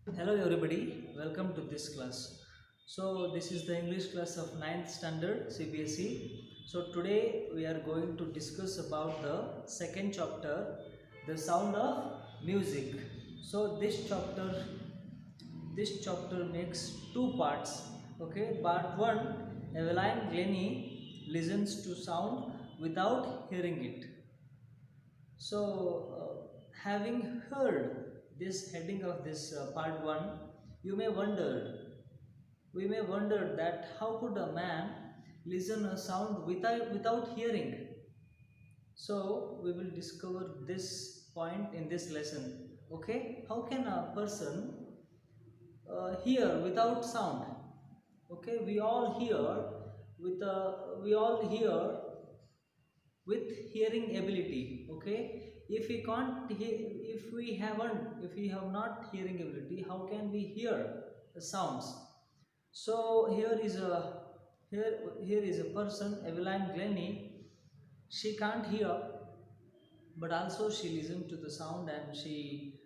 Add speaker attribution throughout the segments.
Speaker 1: Hello everybody, welcome to this class. So this is the English class of 9th standard CBSE. So today we are going to discuss about the second chapter, the sound of music. So this chapter makes two parts. Okay, part 1, Eveline Glennie listens to sound without hearing it. So, having heard this heading of this part 1, you may wonder, we may wonder that how could a man listen a sound without hearing? So, we will discover this point in this lesson. Okay, how can a person hear without sound? Okay, we all hear with hearing ability. Okay, if we can't hear, if we have not hearing ability, how can we hear the sounds? So here is a person, Eveline Glennie. She can't hear, but also she listened to the sound, and she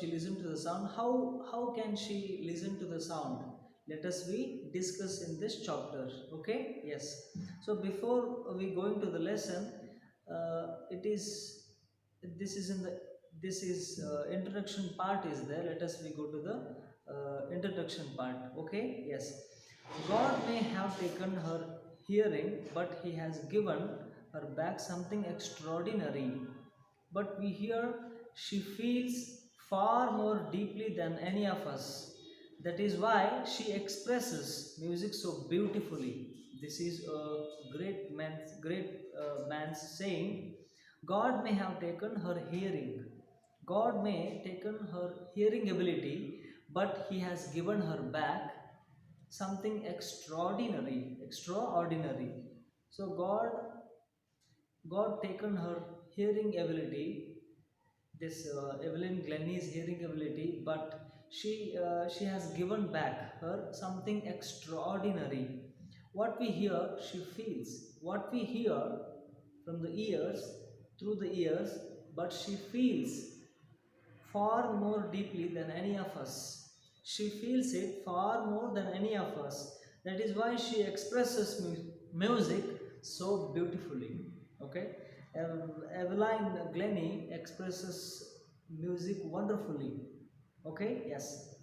Speaker 1: listened to the sound. How can she listen to the sound? Let us we discuss in this chapter. Okay, yes. So before we go into the lesson, it is this is in the this is introduction part is there. Let us we go to the introduction part. Okay, yes. God may have taken her hearing, but he has given her back something extraordinary. But we hear she feels far more deeply than any of us. That is why she expresses music so beautifully. This is a great man's saying. God may have taken her hearing. God may taken her hearing ability, but he has given her back something extraordinary. So God taken her hearing ability, this Evelyn Glennie's hearing ability, but she has given back her something extraordinary. What we hear, she feels. What we hear from the ears, through the ears, but she feels far more deeply than any of us. She feels it far more than any of us. That is why she expresses music so beautifully. Okay, Eveline Glennie expresses music wonderfully. Okay, yes.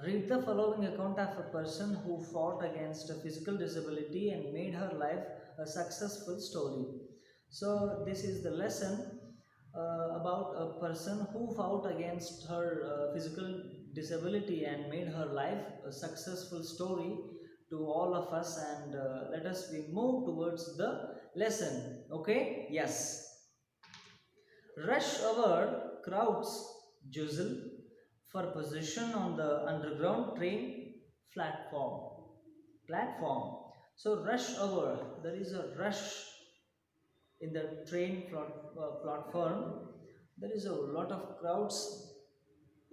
Speaker 1: Read the following account of a person who fought against a physical disability and made her life a successful story. So, this is the lesson about a person who fought against her physical disability and made her life a successful story to all of us. And let us we move towards the lesson. Okay, yes. Rush hour crowds jostle for position on the underground train platform. Platform. So rush hour, there is a rush in the platform. There is a lot of crowds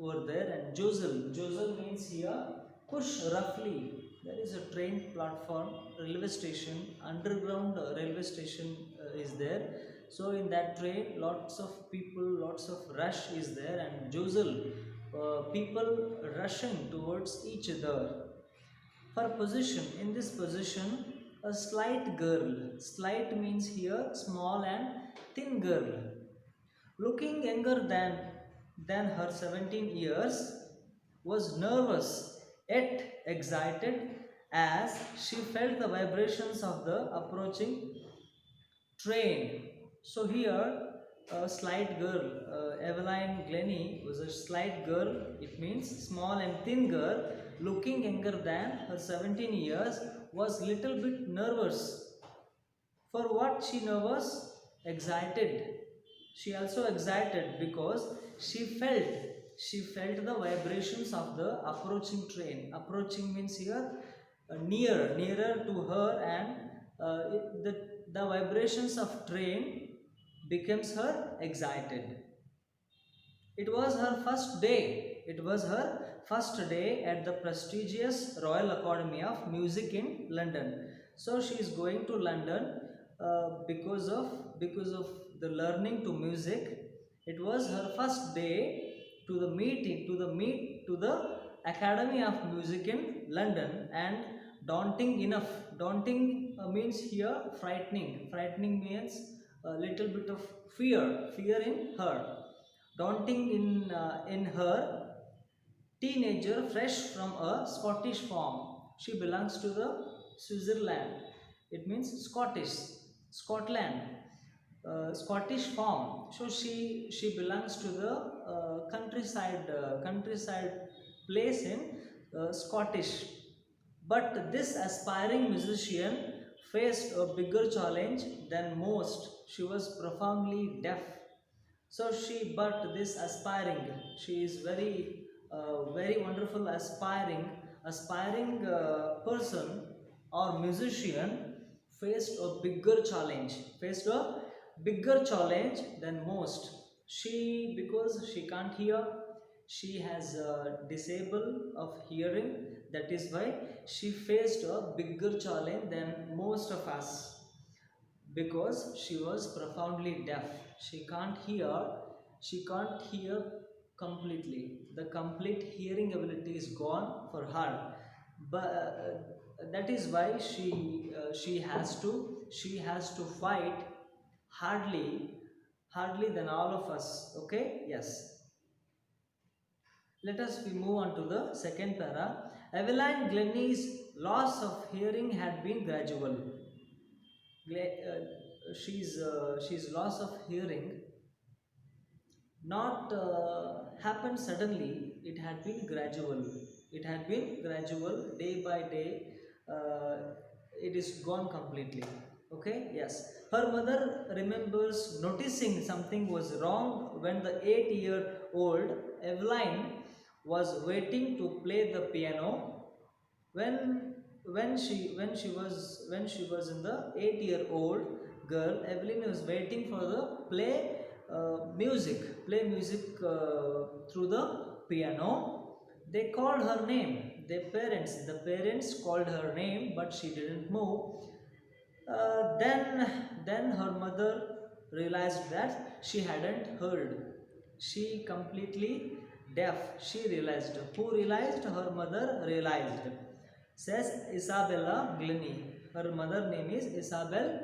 Speaker 1: over there, and jostle means here push roughly. There is a train platform, railway station, underground railway station is there. So in that train, lots of people, lots of rush is there, and jostle, people rushing towards each other for position. In this position, a slight girl, slight means here small and thin girl, looking younger than her 17 years, was nervous yet excited as she felt the vibrations of the approaching train. So here, a slight girl, Eveline Glennie was a slight girl. It means small and thin girl, looking younger than her 17 years, was little bit nervous. For what she nervous? Excited. She also excited because she felt the vibrations of the approaching train. Approaching means here nearer to her, and the vibrations of train becomes her excited. It was her first day. It was her first day at the prestigious Royal Academy of Music in London. So she is going to London because of the learning to music. It was her first day to the Academy of Music in London, and daunting enough. Daunting means here frightening means a little bit of fear in her. Daunting in her teenager fresh from a Scottish farm. She belongs to the Switzerland. It means Scotland. Scottish farm. So she belongs to the countryside place in Scottish. But this aspiring musician faced a bigger challenge than most. She was profoundly deaf. So but this aspiring, she is very wonderful aspiring person or musician faced a bigger challenge than most. Because she can't hear, she has a disable of hearing. That is why she faced a bigger challenge than most of us, because she was profoundly deaf. She can't hear completely. The complete hearing ability is gone for her. But that is why she has to fight hardly than all of us. Okay, yes. Let us we move on to the second para. Evelyn Glennie's loss of hearing had been gradual. She's loss of hearing not happened suddenly. It had been gradual day by day. uh, it is gone completely. Okay, yes. Her mother remembers noticing something was wrong when the 8-year old Evelyn was waiting to play the piano. When when she was when she was in the 8-year-old girl, Evelyn was waiting for the play music through the piano. They called her name. The parents called her name, but she didn't move. Then her mother realized that she hadn't heard. She completely deaf. She realized. Who realized? Her mother realized. Says Isabella Glennie. Her mother name is Isabel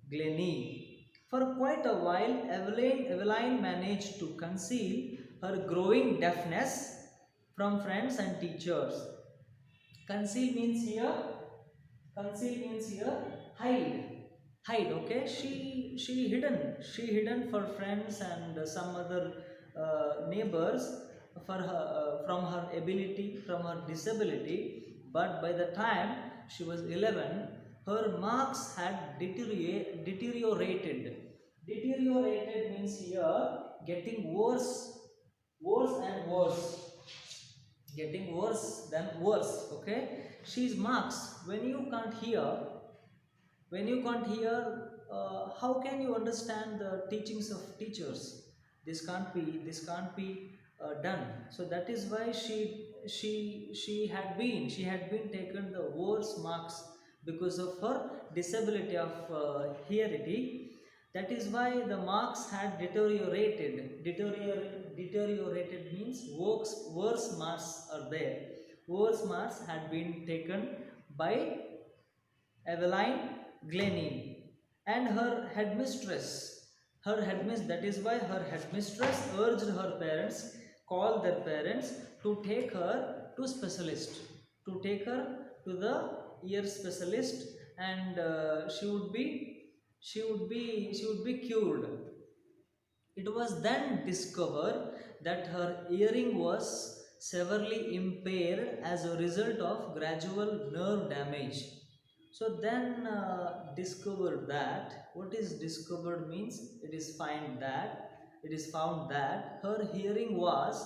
Speaker 1: Glennie. For quite a while, Eveline managed to conceal her growing deafness from friends and teachers. Conceal means here Conceal means here hide. Okay, she hidden for friends and some other neighbors for her from her disability. But by the time she was 11, her marks had deteriorated means here getting worse and worse, getting worse than worse. Okay, she's marks. When you can't hear, how can you understand the teachings of teachers? This can't be done. So that is why she had been taken the worst marks because of her disability of hearing. That is why the marks had deteriorated means worse marks are there. Worse marks had been taken by Eveline Glennie and her headmistress. That is why her headmistress urged her parents, called their parents to take her to specialist, to take her to the ear specialist, and she would be cured. It was then discovered that her hearing was severely impaired as a result of gradual nerve damage. So then discovered that, what is discovered means it is found that her hearing was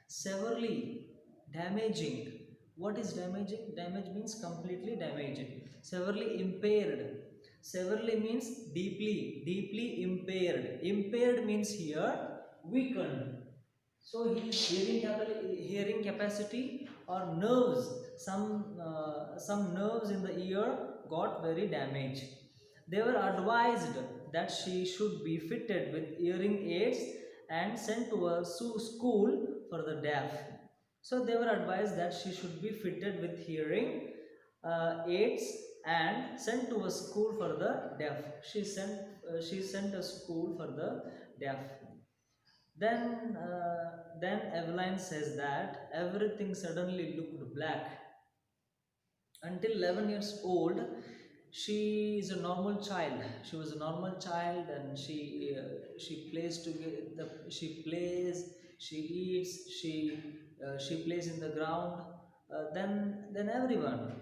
Speaker 1: severely damaging. What is damaging? Damage means completely damaging. Severely impaired. Severely means deeply impaired. Impaired means here weakened. So his hearing capacity or nerves, some nerves in the ear got very damaged. They were advised that she should be fitted with hearing aids and sent to a school for the deaf. So they were advised that she should be fitted with hearing aids and sent to a school for the deaf. She sent a school for the deaf. Then Evelyn says that everything suddenly looked black. Until 11 years old, she is a normal child. She was a normal child, and she plays together. She eats, she plays in the ground. Then everyone,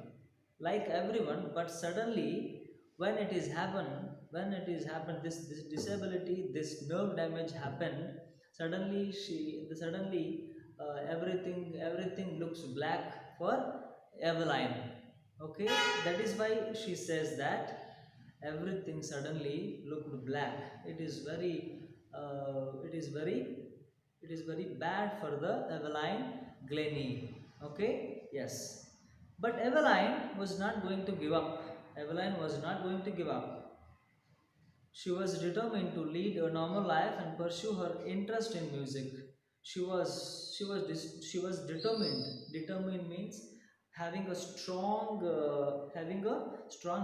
Speaker 1: like everyone, but suddenly when it is happened, this disability, this nerve damage happened. Suddenly everything looks black for Eveline. Okay, that is why she says that everything suddenly looked black. It is very bad for the Eveline Glennie. Okay, yes, but Eveline was not going to give up. Eveline was not going to give up. She was determined to lead a normal life and pursue her interest in music. She was determined. Determined means having a strong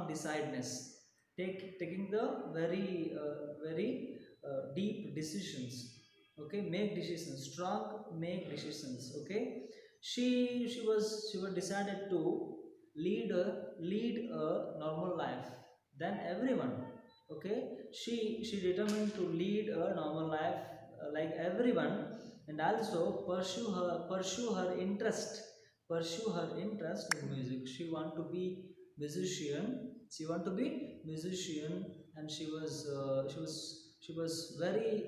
Speaker 1: decideness, taking the very deep decisions. Okay, make decisions, strong make decisions. Okay, she was decided to lead a normal life than everyone. Okay, she determined to lead a normal life like everyone, and also pursue her interest in music. She want to be musician, and she was very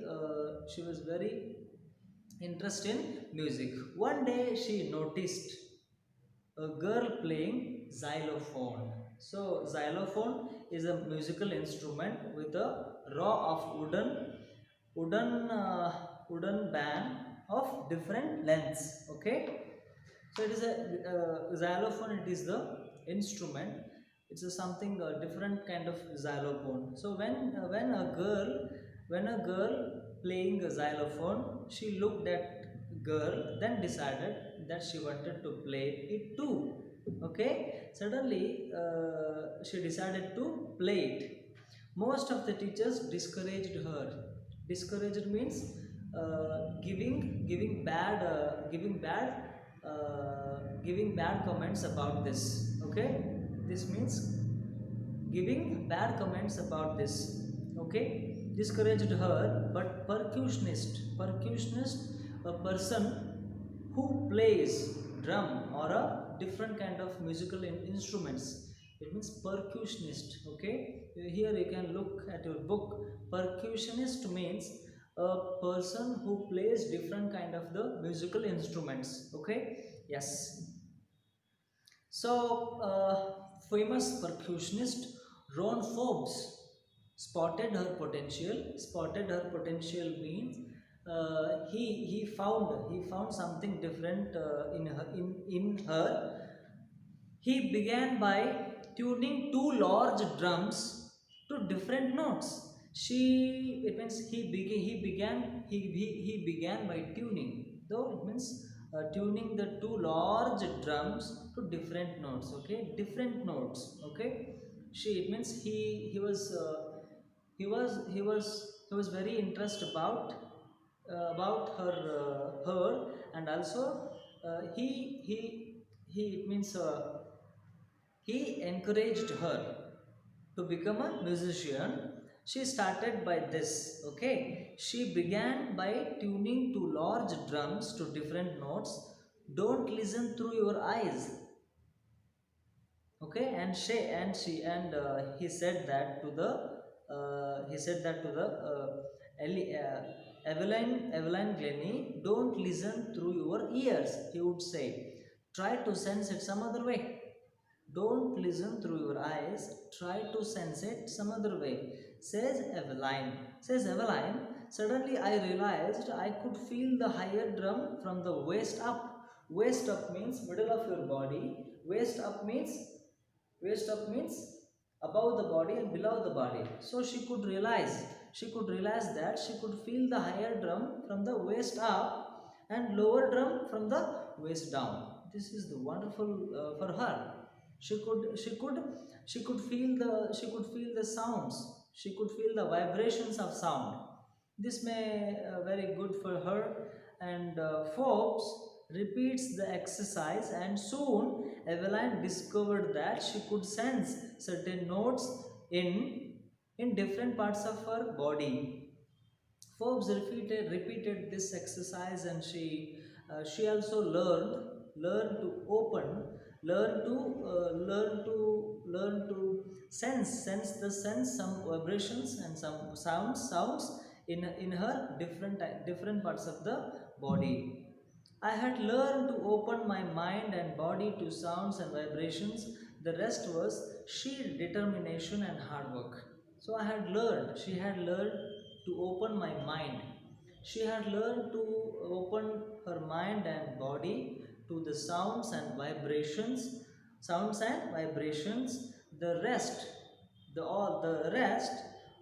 Speaker 1: interested in music. One day she noticed a girl playing xylophone. So xylophone is a musical instrument with a row of wooden wooden band of different lengths. Okay, so it is a xylophone. It is the instrument. It's a something different kind of xylophone. So when a girl playing a xylophone, she looked at girl, then decided that she wanted to play it too. Okay, suddenly she decided to play it. Most of the teachers discouraged her. Discouraged means giving bad comments about this. Okay, this means giving bad comments about this. Okay, discouraged her. But percussionist, a person who plays drum or a different kind of musical instruments, it means percussionist. Okay, here you can look at your book. Percussionist means a person who plays different kind of the musical instruments. Okay, yes. So, famous percussionist Ron Forbes Spotted her potential means he found something different in her. He began by tuning two large drums to different notes. It means he began by tuning. Though it means tuning the two large drums to different notes. Okay, different notes. Okay, it means he was very interested about her, and also he it means he encouraged her to become a musician. She started by this. Okay, she began by tuning two large drums to different notes. Don't listen through your eyes. Okay, and he said that to the Evelyn Glennie. Don't listen through your ears, he would say. Try to sense it some other way. Don't listen through your eyes. Try to sense it some other way, says Eveline. Suddenly I realized I could feel the higher drum from the waist up. Waist up means middle of your body. Waist up means above the body and below the body. So she could realize she could realize that she could feel the higher drum from the waist up and lower drum from the waist down. This is the wonderful for her. She could feel the sounds. She could feel the vibrations of sound. This may very good for her. And Forbes repeats the exercise, and soon Eveline discovered that she could sense certain notes in different parts of her body. Forbes repeated this exercise, and she also learned to open, learn to sense some vibrations and some sounds in her different parts of the body. I had learned to open my mind and body to sounds and vibrations. The rest was sheer determination and hard work. So she had learned to open my mind. She had learned to open her mind and body to the sounds and vibrations. The rest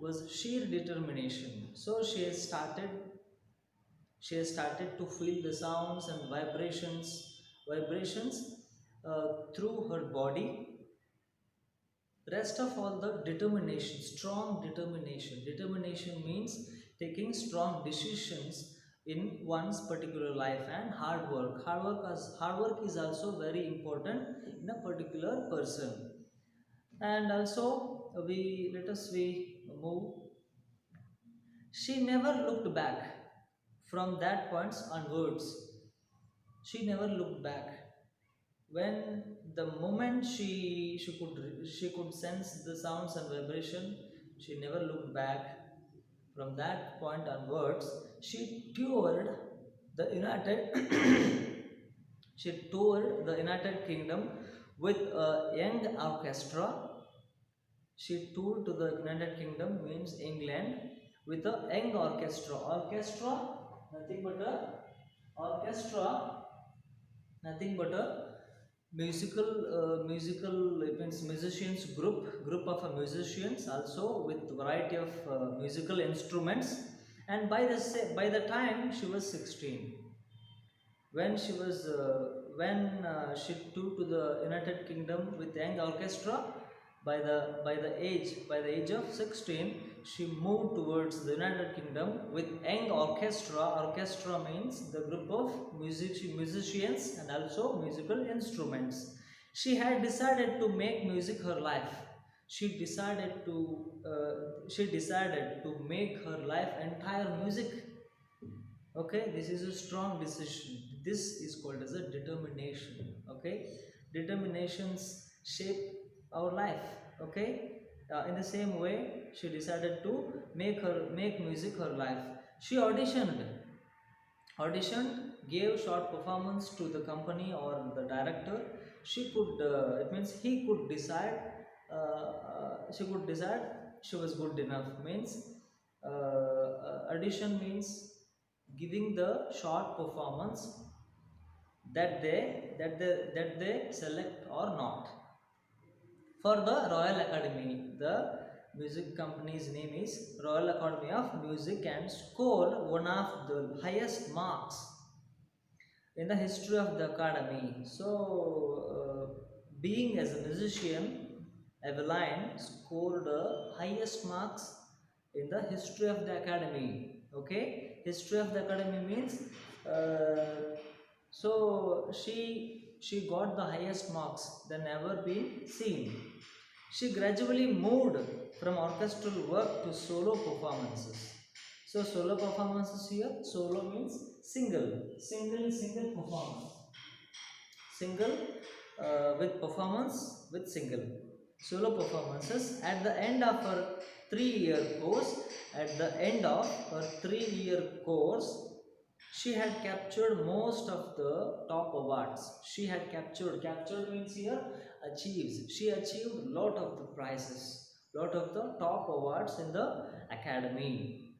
Speaker 1: was sheer determination. So she has started to feel the sounds and vibrations through her body. Rest of all, the determination, strong determination means taking strong decisions in one's particular life. And hard work is also very important in a particular person. And also, we move. She never looked back. From that point onwards, she never looked back. When the moment she could sense the sounds and vibration, she never looked back. From that point onwards, she toured the united she toured the United Kingdom with a young orchestra. She toured to the United Kingdom, means England, with a young orchestra, nothing but a orchestra, nothing but a musical, it means musicians, group of musicians, also with variety of musical instruments. And by the time she was 16, when she toured to the United Kingdom with young orchestra, by the age of 16, she moved towards the United Kingdom with young orchestra. Orchestra means the group of musicians and also musical instruments. She had decided to make music her life. She decided to make her life entire music. Okay, this is a strong decision. This is called as a determination. Okay, determinations shape our life. Okay, in the same way, she decided to make music her life. She auditioned, gave short performance to the company or the director. It means he could decide, she could decide she was good enough. Means audition means giving the short performance that they select or not. For the Royal Academy, the music company's name is Royal Academy of Music, and scored one of the highest marks in the history of the academy. So, being as a musician, Eveline scored the highest marks in the history of the academy. Okay, history of the academy means so she got the highest marks than ever been seen. She gradually moved from orchestral work to solo performances. So solo performances here, solo means single performance. Single with performance with single. Solo performances. At the end of her 3-year course, she had captured most of the top awards. Captured means here achieves. She achieved lot of the prizes, lot of the top awards in the academy.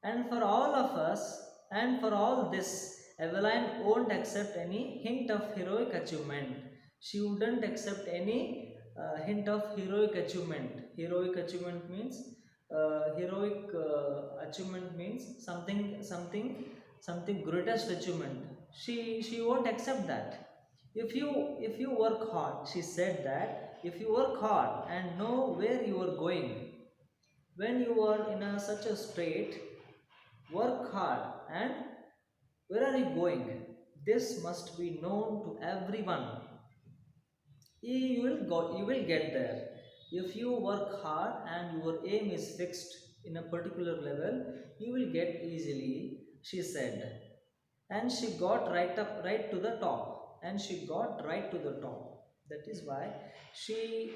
Speaker 1: And for all of us, and for all this, Eveline won't accept any hint of heroic achievement. She wouldn't accept any hint of heroic achievement. Heroic achievement means Heroic achievement means something greatest achievement. She won't accept that. If you work hard, she said that if you work hard and know where you are going, when you are in such a state, work hard and where are you going, this must be known to everyone. You will get there. If you work hard and your aim is fixed in a particular level, you will get easily, she said. And she got right to the top, and she got right to the top. That is why she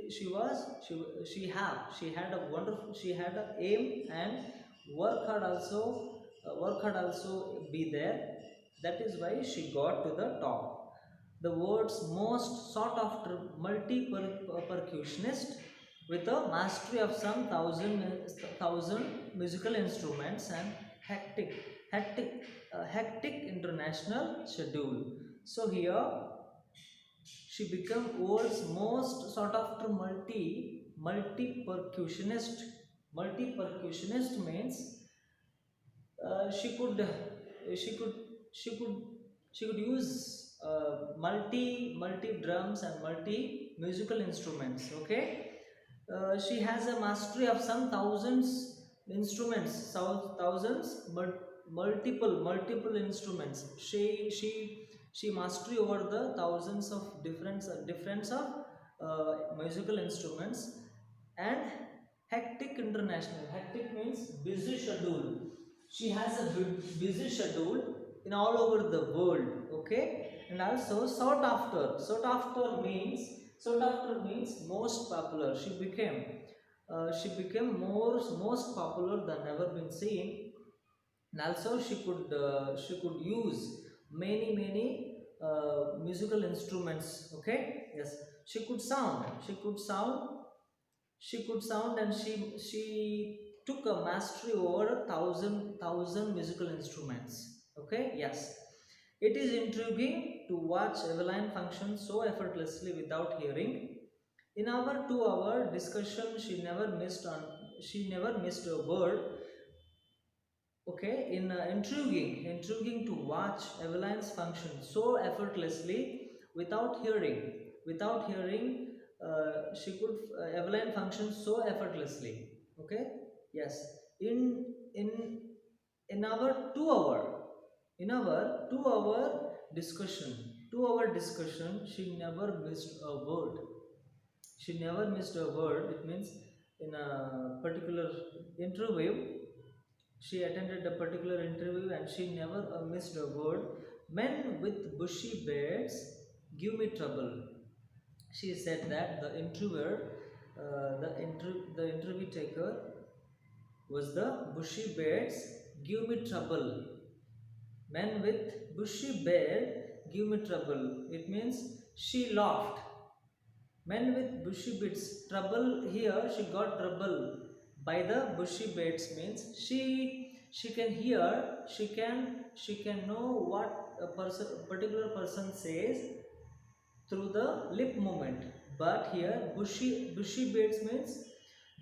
Speaker 1: she had a wonderful, she had a aim, and work hard also be there. That is why she got to the top. The world's most sought after multi-percussionist, with a mastery of some thousand musical instruments and hectic hectic hectic international schedule. So here she became world's most sought after multi percussionist means she could she could she could she could use multi drums and multi musical instruments. Okay, she has a mastery of some thousands instruments, thousands, but multiple instruments. She mastery over the thousands of difference of musical instruments. And hectic international, hectic means busy schedule. She has a busy schedule in all over the world. Okay, and also sought after means most popular. She became most popular than ever been seen. And also she could use many musical instruments. Okay, yes, she could sound, and she took a mastery over a thousand musical instruments. Okay, yes. It is intriguing to watch Eveline function so effortlessly without hearing. In our 2 hour discussion, she never missed a word. Okay, in intriguing to watch Eveline's function so effortlessly without hearing. Without hearing, she could Eveline function so effortlessly. Okay, yes. In in our 2 hour in our 2 hour discussion, she never missed a word. She never missed a word. It means in a particular interview, she attended a particular interview and she never missed a word. Men with bushy beards give me trouble. She said that the interviewer, the interview taker was the bushy beards give me trouble. Men with bushy beard give me trouble. It means she laughed. Men with bushy beards. Trouble here, she got trouble by the bushy beards means she can hear, she can know what a particular person says through the lip movement. But here bushy beards means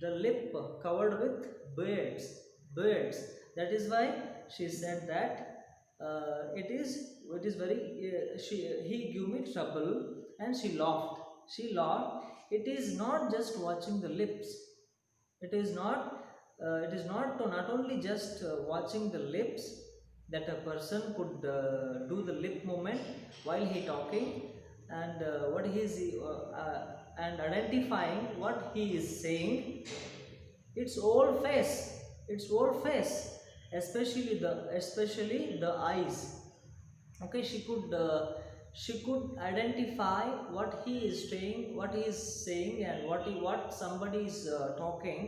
Speaker 1: the lip covered with beards. That is why she said that it is very he give me trouble, and she laughed. It is not just watching the lips. It is not not only just watching the lips, that a person could do the lip movement while he talking, and what he is and identifying what he is saying. Its whole face, especially the eyes. Okay, she could identify what he is saying, and what somebody is talking.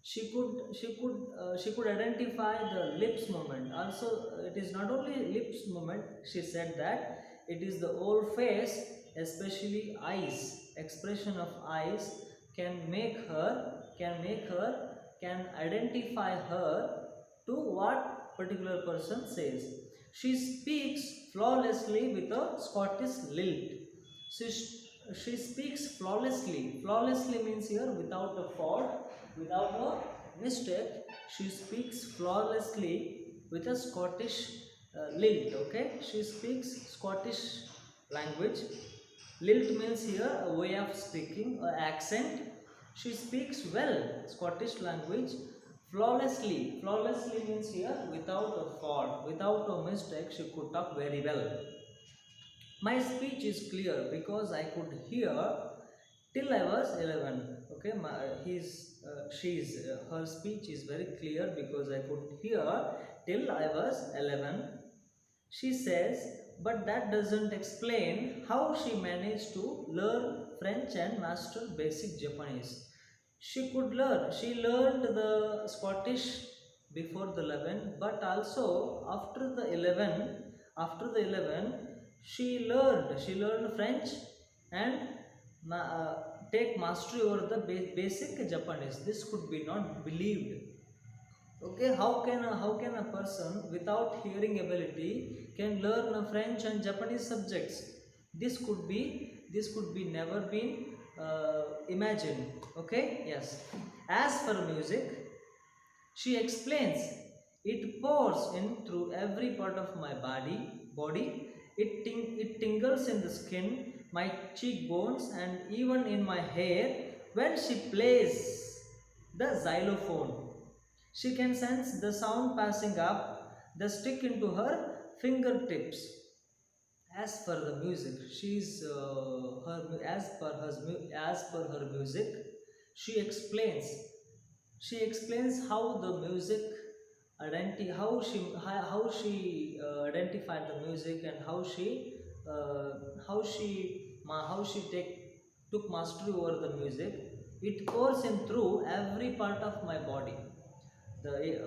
Speaker 1: She could identify the lips movement also. It is not only lips movement. She said that it is the whole face, especially eyes. Expression of eyes can identify her to what particular person says. She speaks flawlessly with a Scottish lilt. She, she speaks flawlessly. Flawlessly means here without a fault. Without a mistake, she speaks flawlessly with a Scottish lilt. Okay, she speaks Scottish language. Lilt means here a way of speaking, or accent. She speaks well Scottish language flawlessly. Flawlessly means here without a fault, without a mistake. She could talk very well. My speech is clear because I could hear till I was 11. Okay, her speech is very clear because I could hear till I was 11. She says, but that doesn't explain how she managed to learn French and master basic Japanese. She could learn. She learned the Scottish before the 11, but also after the 11, she learned French and take mastery over the basic Japanese. This could be not believed. Okay, how can a person without hearing ability can learn French and Japanese subjects? This could be never been imagined. Okay, yes. As for music, she explains, it pours in through every part of my body. It tingles in the skin, my cheekbones, and even in my hair when she plays the xylophone. She can sense the sound passing up the stick into her fingertips. As per the music, she's her as per her music, she explains. She explains how the music how she identified the music, and how she took mastery over the music. It pours in through every part of my body, the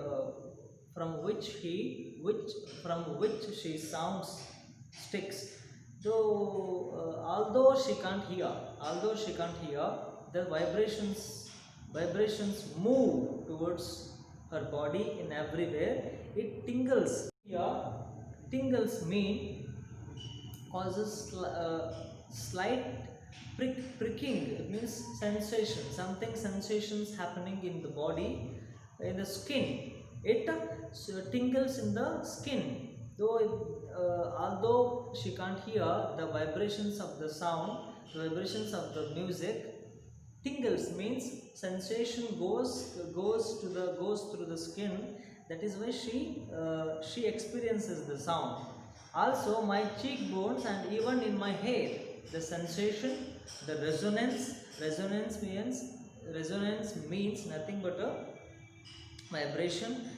Speaker 1: from which he which from which she sounds sticks. Though although she can't hear, the vibrations move towards her body in everywhere. It tingles. Here, tingles mean causes slight pricking. It means sensation, something sensations happening in the body, in the skin. It tingles in the skin. Although she can't hear the vibrations of the sound, the vibrations of the music, tingles means sensation goes through the skin. That is why she experiences the sound. Also, my cheekbones and even in my hair, the sensation, the resonance means nothing but a vibration.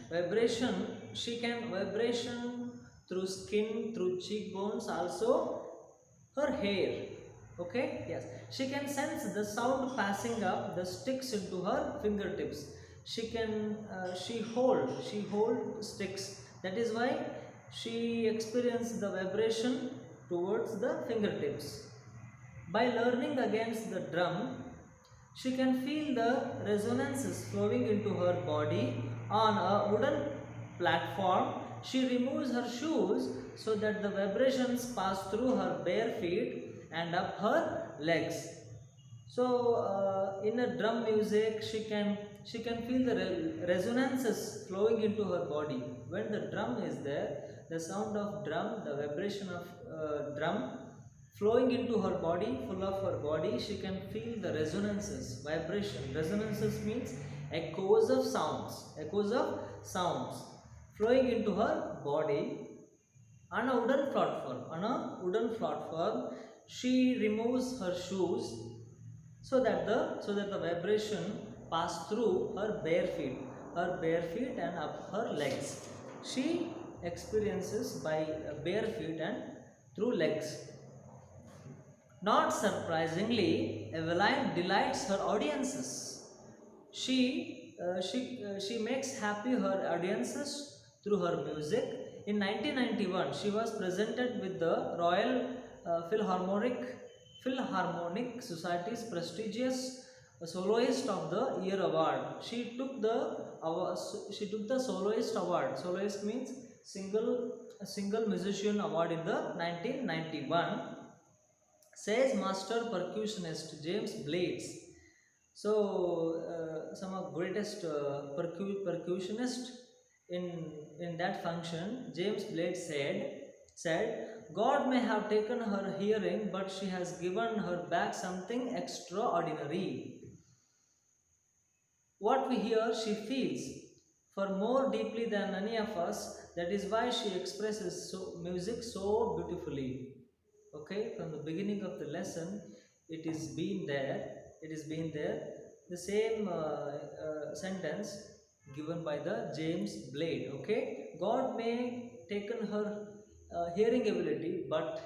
Speaker 1: She can vibration through skin, through cheekbones, also her hair. Okay, yes, she can sense the sound passing up the sticks into her fingertips. She hold sticks. That is why she experienced the vibration towards the fingertips. By learning against the drum, she can feel the resonances flowing into her body. On a wooden platform, she removes her shoes so that the vibrations pass through her bare feet and up her legs. So, in a drum music, she can feel the resonances flowing into her body. When the drum is there, the sound of drum, the vibration of drum flowing into her body, full of her body, she can feel the resonances, vibration. Resonances means echoes of sounds flowing into her body. On a wooden platform, she removes her shoes so that the vibration pass through her bare feet and up her legs. She experiences by bare feet and through legs. Not surprisingly, Eveline delights her audiences. She makes happy her audiences through her music. In 1991, she was presented with the Royal Philharmonic Society's prestigious Soloist of the Year award. She took the Soloist award. Soloist means single musician award in the 1991. Says master percussionist James Blades. So some of greatest percussionist in that function, James Blake said, God may have taken her hearing, but she has given her back something extraordinary. What we hear, she feels, for more deeply than any of us. That is why she expresses music so beautifully. Okay, from the beginning of the lesson, it is been there. It is been there. The same sentence given by the James Blade. Okay, God may taken her hearing ability, but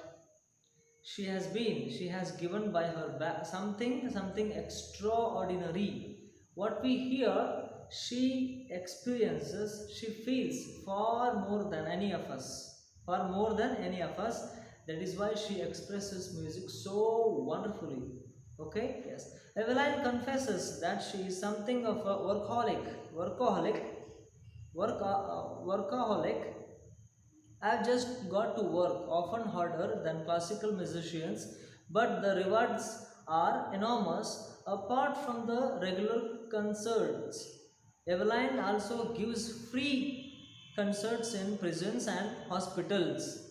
Speaker 1: she has given by her back something extraordinary. What we hear, she experiences, she feels far more than any of us, far more than any of us. That is why she expresses music so wonderfully. Okay, yes. Eveline confesses that she is something of a workaholic workaholic. I've just got to work, often harder than classical musicians, but the rewards are enormous apart from the regular concerts. Eveline also gives free concerts in prisons and hospitals.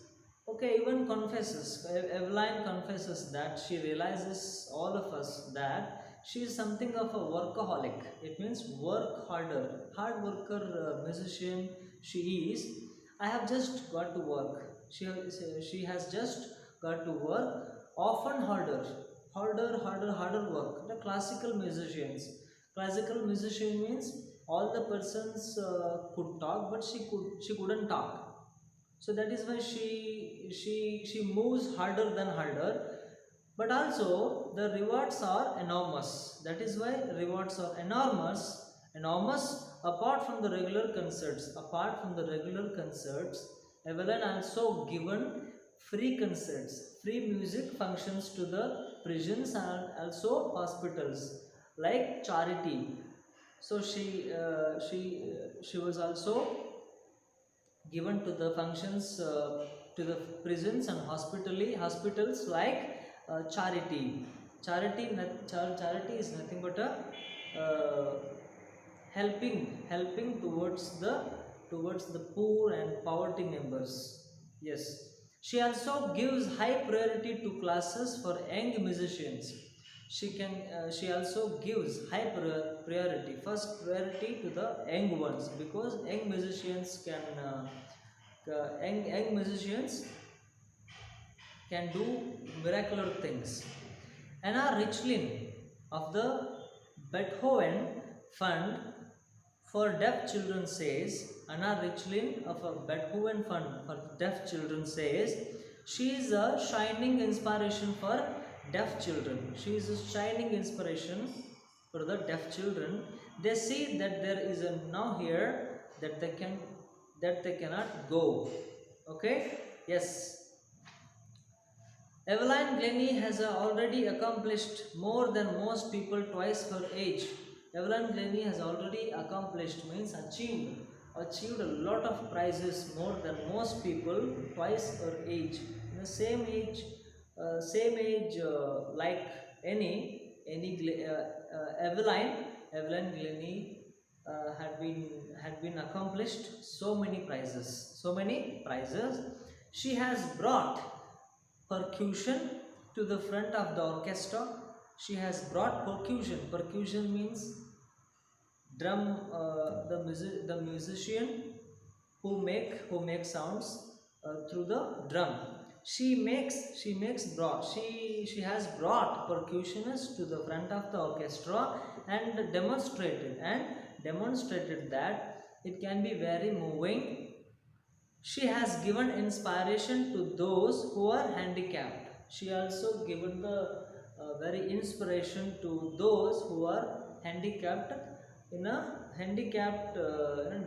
Speaker 1: Okay, even confesses, Eveline confesses that she realizes, all of us, that she is something of a workaholic. It means work harder, hard worker musician she is. I have just got to work. She has just got to work, often harder work. The classical musician means all the persons could talk, but she couldn't talk. So that is why she moves harder than harder, but also the rewards are enormous. That is why rewards are enormous apart from the regular concerts. Evelyn also given free concerts, free music functions to the prisons and also hospitals, like charity. So she was also given to the functions, to the prisons and hospitals, like charity. Charity is nothing but a helping towards the poor and poverty members. Yes. She also gives high priority to classes for young musicians. She also gives high priority, first priority, to the young ones, because young musicians can do miraculous things. Anna Richlin of the Beethoven Fund for Deaf Children says, Anna Richlin of a Beethoven Fund for Deaf Children says, she is a shining inspiration for deaf children. She is a shining inspiration for the deaf children. They see that there is a now here that they cannot go. Okay? Yes. Eveline Glennie has already accomplished more than most people twice her age. Eveline Glennie has already accomplished, means achieved a lot of prizes more than most people twice her age. In the same age like Eveline Glennie had been accomplished so many prizes. She has brought percussion to the front of the orchestra. She has brought percussion. Percussion means drum, the musician who make sounds through the drum. She has brought percussionists to the front of the orchestra and demonstrated that it can be very moving. She has given inspiration to those who are handicapped. She also given the very inspiration to those who are handicapped in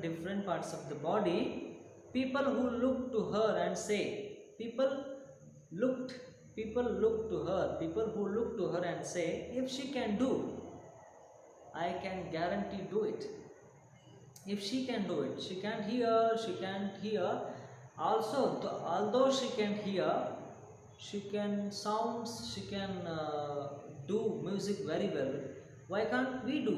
Speaker 1: different parts of the body. People who look to her and say, looked people who look to her and say, if she can do, I can guarantee do it. If she can do it, she can't hear. Also, although she can hear, she can do music very well. Why can't we do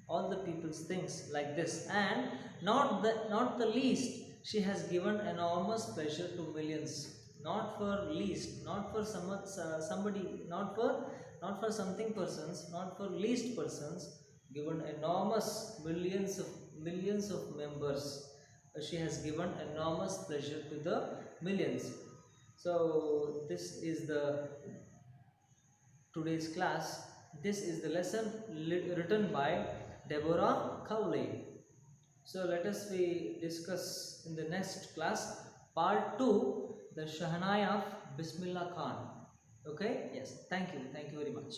Speaker 1: all the people's things like this? And not the least, she has given enormous pleasure to millions. Not for least, not for somebody, not for something persons, not for least persons, given enormous millions of members. She has given enormous pleasure to the millions. So this is the today's class. This is the lesson written by Deborah Cowley. So let us we discuss in the next class part 2, the Shahnai of Bismillah Khan. Okay, yes, thank you very much.